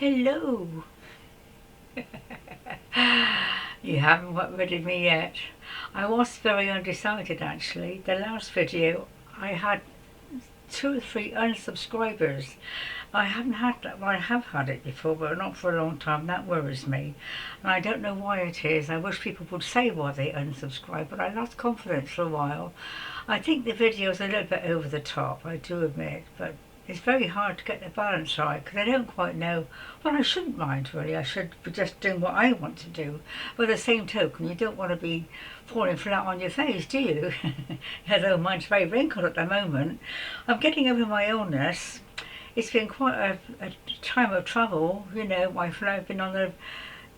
Hello. You haven't got rid of me yet. I was very undecided actually. The last video I had 2 or 3 unsubscribers. I haven't had that. Well, I have had it before, but not for a long time. That worries me. And I don't know why it is. I wish people would say why they unsubscribe, but I lost confidence for a while. I think the video's a little bit over the top, I do admit, but it's very hard to get the balance right because I don't quite know. Well, I shouldn't mind really. I should be just doing what I want to do. But at the same token, you don't want to be falling flat on your face, do you? Although mine's very wrinkled at the moment. I'm getting over my illness. It's been quite a time of travel, you know. I've been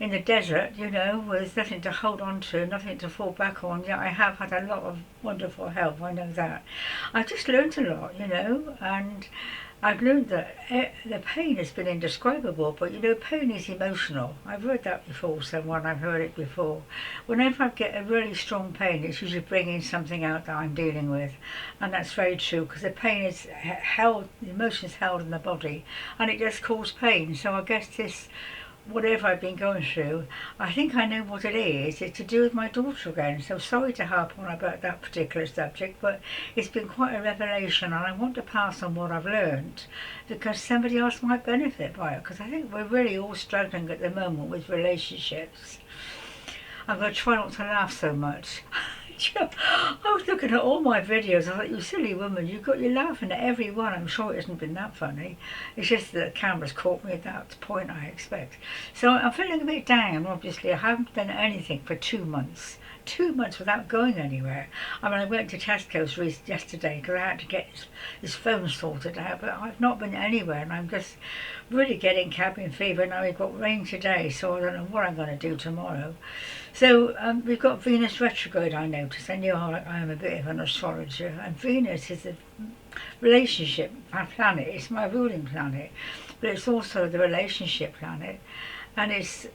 in the desert, you know, with nothing to hold on to, nothing to fall back on. Yeah, I have had a lot of wonderful help, I know that. I've just learned a lot, you know, and I've learned that the pain has been indescribable, but you know, pain is emotional. I've read that before somewhere, I've heard it before. Whenever I get a really strong pain, it's usually bringing something out that I'm dealing with, and that's very true, because the pain is held, the emotion is held in the body, and it does cause pain. So I guess this, whatever I've been going through, I think I know what it is. It's to do with my daughter again. So sorry to harp on about that particular subject, but it's been quite a revelation, and I want to pass on what I've learned because somebody else might benefit by it, because I think we're really all struggling at the moment with relationships. I'm going to try not to laugh so much. I was looking at all my videos. I thought, you silly woman, you're laughing at every one. I'm sure it hasn't been that funny. It's just that the camera's caught me at that point, I expect. So I'm feeling a bit down, obviously. I haven't done anything for 2 months. 2 months without going anywhere. I mean, I went to Tesco's yesterday because I had to get this phone sorted out, but I've not been anywhere, and I'm just really getting cabin fever. Now we've got rain today, so I don't know what I'm going to do tomorrow. So we've got Venus retrograde, I notice. I know I am a bit of an astrologer, and Venus is a relationship planet. It's my ruling planet, but it's also the relationship planet. And it's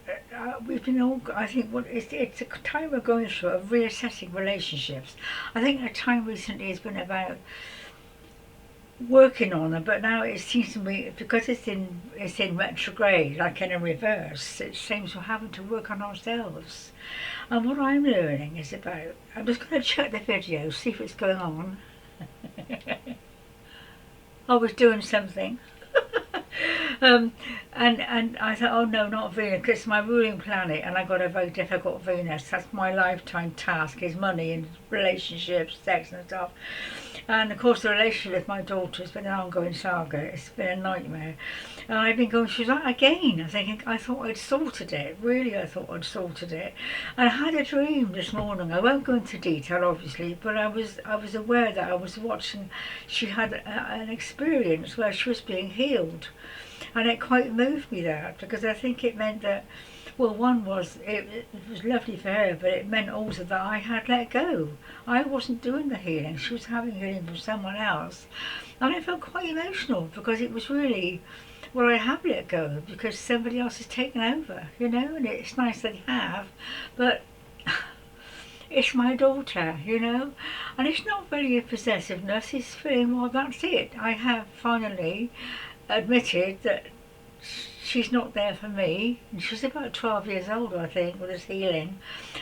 we've been all, I think, it's a time we're going through of reassessing relationships. I think the time recently has been about working on them, but now it seems to me, because it's in retrograde, like in a reverse, it seems we're having to work on ourselves. And what I'm learning is about, I'm just going to check the video, see if it's going on. I was doing something. And I thought, oh no, not Venus, because it's my ruling planet, and I got a very difficult Venus. That's my lifetime task, is money and relationships, sex and stuff. And of course the relationship with my daughter has been an ongoing saga. It's been a nightmare, and I've been going through that again. I thought I'd sorted it. Really, I thought I'd sorted it. And I had a dream this morning. I won't go into detail, obviously, but I was aware that I was watching. She had an experience where she was being healed. And it quite moved me, that, because I think it meant that, well, one was, it was lovely for her, but it meant also that I had let go. I wasn't doing the healing. She was having healing from someone else. And I felt quite emotional because it was really, well, I have let go because somebody else has taken over, you know, and it's nice that they have, but it's my daughter, you know, and it's not really a possessiveness. It's feeling, well, that's it. I have finally admitted that she's not there for me, and she's about 12 years old, I think, with this healing,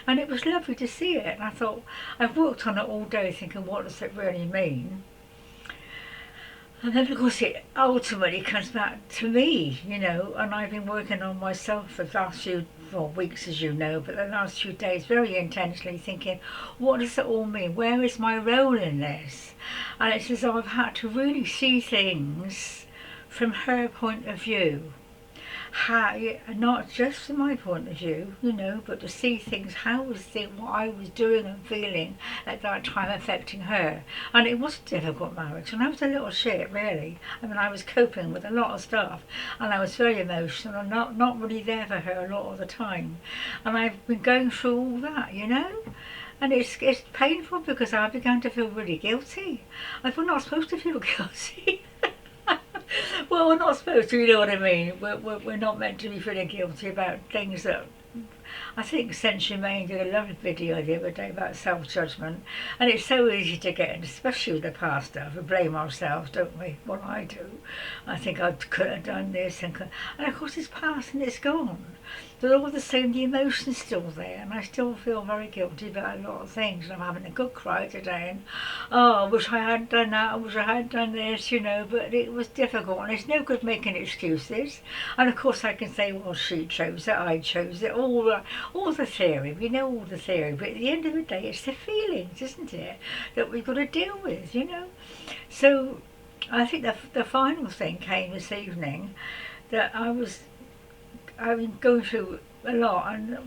and it was lovely to see it. And I thought, I've worked on it all day thinking, what does it really mean? And then of course it ultimately comes back to me, you know, and I've been working on myself for the last few weeks, as you know, but the last few days very intensely, thinking, what does it all mean? Where is my role in this? And it's as though I've had to really see things from her point of view, how, not just from my point of view, you know, but to see things, how was what I was doing and feeling at that time affecting her. And it was a difficult marriage, and I was a little shit, really. I mean, I was coping with a lot of stuff, and I was very emotional and not really there for her a lot of the time. And I've been going through all that, you know. And it's painful because I began to feel really guilty. I thought, I'm not supposed to feel guilty. Well, we're not supposed to, you know what I mean. We're not meant to be feeling guilty about things that I think since Germain did a lovely video the other day about self-judgment, and it's so easy to get in, especially with the past stuff. We blame ourselves, don't we? Well, I do. I think I could have done this, and of course it's past and it's gone. But all the same, the emotion's still there, and I still feel very guilty about a lot of things. And I'm having a good cry today, and oh, I wish I hadn't done that, I wish I had done this, you know, but it was difficult, and it's no good making excuses. And of course I can say, well, she chose it, I chose it, all the theory, we know all the theory, but at the end of the day, it's the feelings, isn't it, that we've got to deal with, you know. So I think the final thing came this evening, that I've been going through a lot, and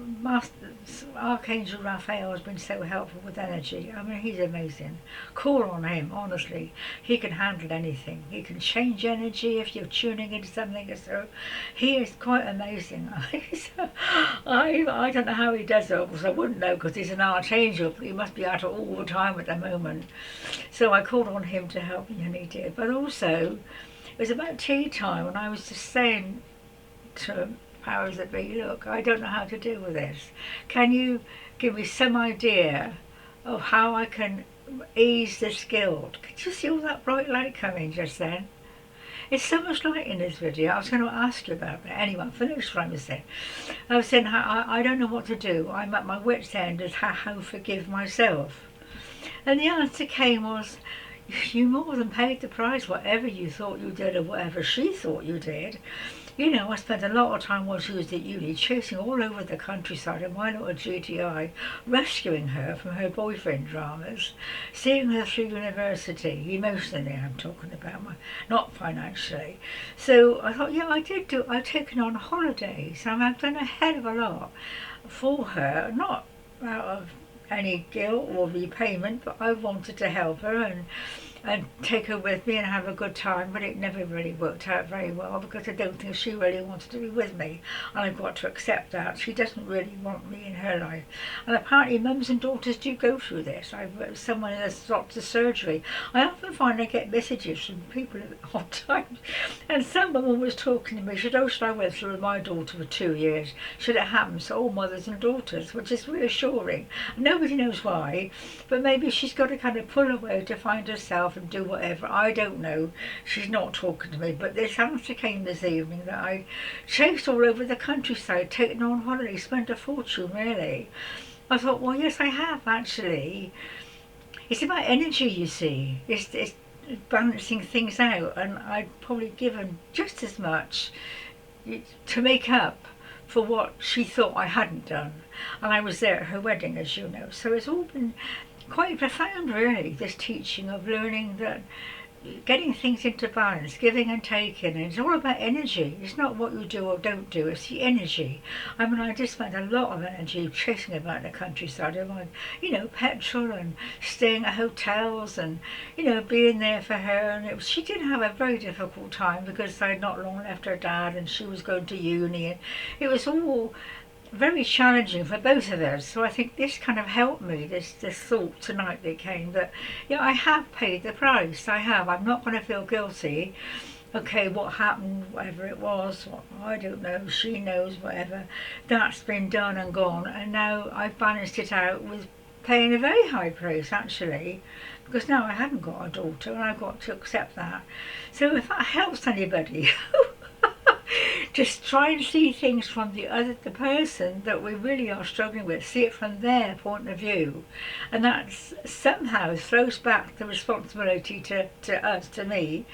Archangel Raphael has been so helpful with energy. I mean, he's amazing. Call on him, honestly. He can handle anything. He can change energy if you're tuning into something. So he is quite amazing. I don't know how he does it, because I wouldn't know, because he's an archangel, but he must be at it all the time at the moment. So I called on him to help me, and he did. But also, it was about tea time, and I was just saying to powers that be, look, I don't know how to deal with this. Can you give me some idea of how I can ease this guilt? Could you see all that bright light coming just then? It's so much light in this video. I was going to ask you about that. Anyway, I finished what I was saying. I was saying I don't know what to do. I'm at my wit's end as how forgive myself. And the answer came was, you more than paid the price, whatever you thought you did or whatever she thought you did. You know, I spent a lot of time while she was at uni chasing all over the countryside in my little GTI, rescuing her from her boyfriend dramas, seeing her through university, emotionally I'm talking about, not financially. So I thought, yeah, I've taken on holidays, and I've done a hell of a lot for her, not out of any guilt or repayment, but I wanted to help her and take her with me and have a good time, but it never really worked out very well, because I don't think she really wanted to be with me, and I've got to accept that. She doesn't really want me in her life, and apparently mums and daughters do go through this. Someone has doctor's surgery. I often find I get messages from people at odd times, and some woman was talking to me, she said, oh, I went through with my daughter for 2 years, should it happen to all mothers and daughters, which is reassuring. Nobody knows why, but maybe she's got to kind of pull away to find herself and do whatever. I don't know. She's not talking to me, but this answer came this evening that I chased all over the countryside, taken on holiday, spent a fortune really. I thought, well, yes, I have actually. It's about energy, you see. It's balancing things out, and I'd probably given just as much to make up for what she thought I hadn't done. And I was there at her wedding, as you know. So it's all been quite profound, really, this teaching of learning that getting things into balance, giving and taking, and it's all about energy. It's not what you do or don't do, it's the energy. I mean, I just spent a lot of energy chasing about the countryside, and you know, petrol and staying at hotels and, you know, being there for her. And she did have a very difficult time, because I had not long left her dad and she was going to uni, and it was all very challenging for both of us. So I think this kind of helped me, this thought tonight that came, that yeah, I have paid the price. I have. I'm not going to feel guilty. Okay, what happened, whatever it was, I don't know, she knows, whatever, that's been done and gone, and now I've balanced it out with paying a very high price actually, because now I haven't got a daughter and I've got to accept that. So if that helps anybody just try and see things from the person that we really are struggling with, see it from their point of view, and that somehow throws back the responsibility to us, to me,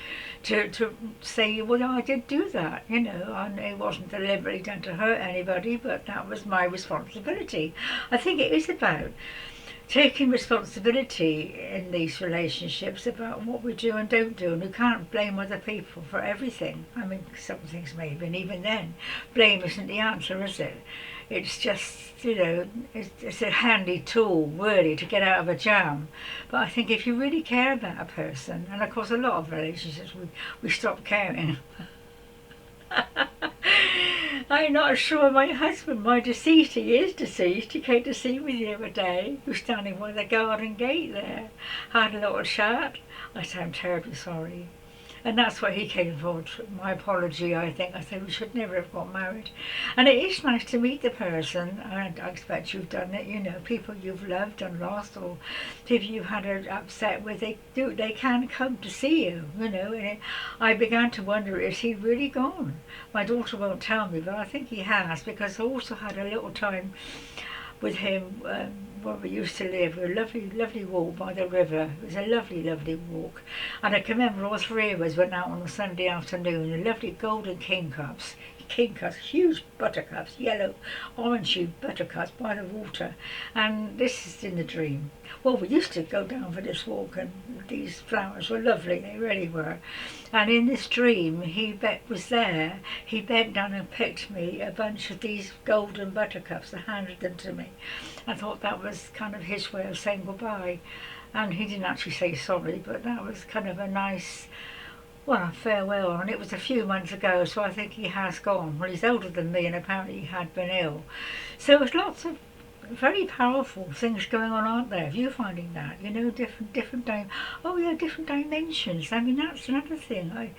to say, well, I did do that, you know, and it wasn't deliberately done to hurt anybody, but that was my responsibility. I think it is about taking responsibility in these relationships about what we do and don't do, and we can't blame other people for everything. I mean, some things maybe, and even then, blame isn't the answer, is it? It's just, you know, it's a handy tool, really, to get out of a jam. But I think if you really care about a person, and of course a lot of relationships, we stop caring. I'm not sure my husband, my deceased, he is deceased, he came to see me the other day. He was standing by the garden gate there, had a little chat. I said, I'm terribly sorry. And that's what he came for. My apology, I think. I said we should never have got married. And it is nice to meet the person, and I expect you've done it, you know, people you've loved and lost, or people you've had an upset with, they can come to see you, you know. And I began to wonder, is he really gone? My daughter won't tell me, but I think he has, because I also had a little time with him where we used to live. A lovely, lovely walk by the river. It was a lovely, lovely walk. And I can remember all three of us went out on a Sunday afternoon, the lovely golden king cups, huge buttercups, yellow, orangey buttercups by the water. And this is in the dream. Well, we used to go down for this walk, and these flowers were lovely, they really were. And in this dream, was there. He bent down and picked me a bunch of these golden buttercups and handed them to me. I thought that was kind of his way of saying goodbye. And he didn't actually say sorry, but that was kind of a nice, well, farewell. And it was a few months ago, so I think he has gone. Well, he's older than me, and apparently he had been ill. So there's lots of very powerful things going on, aren't there? Are you finding that? You know, different different dimensions. I mean, that's another thing.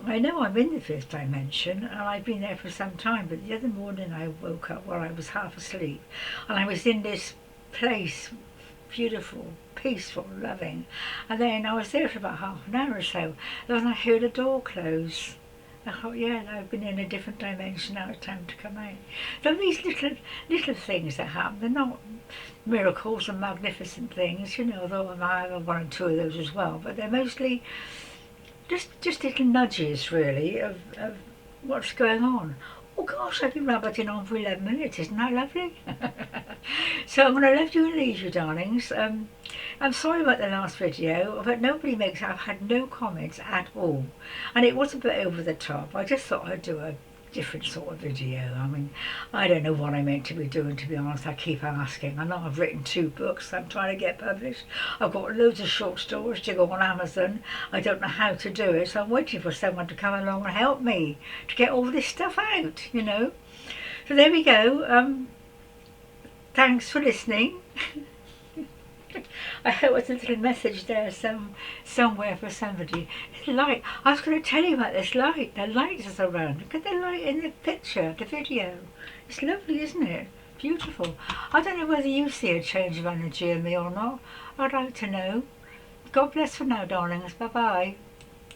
I know I'm in the fifth dimension, and I've been there for some time, but the other morning I woke up while I was half asleep, and I was in this place, beautiful, peaceful, loving, and then I was there for about half an hour or so, and then I heard a door close. I thought, yeah, I've been in a different dimension, now it's time to come out. So these little things that happen, they're not miracles and magnificent things, you know, though I have one or two of those as well, but they're mostly just little nudges, really, of what's going on. Oh gosh, I've been rabbiting on for 11 minutes, isn't that lovely? So I'm going to love you and leave you, darlings. I'm sorry about the last video, but I've had no comments at all. And it was a bit over the top. I just thought I'd do a different sort of video. I mean, I don't know what I meant to be doing, to be honest. I keep asking. I know I've written 2 books I'm trying to get published. I've got loads of short stories to go on Amazon. I don't know how to do it, so I'm waiting for someone to come along and help me to get all this stuff out, you know. So there we go. Thanks for listening. I hope there's a little message there somewhere for somebody. It's light. I was going to tell you about this light. The light is around. Look at the light in the picture, the video. It's lovely, isn't it? Beautiful. I don't know whether you see a change of energy in me or not. I'd like to know. God bless for now, darlings. Bye-bye.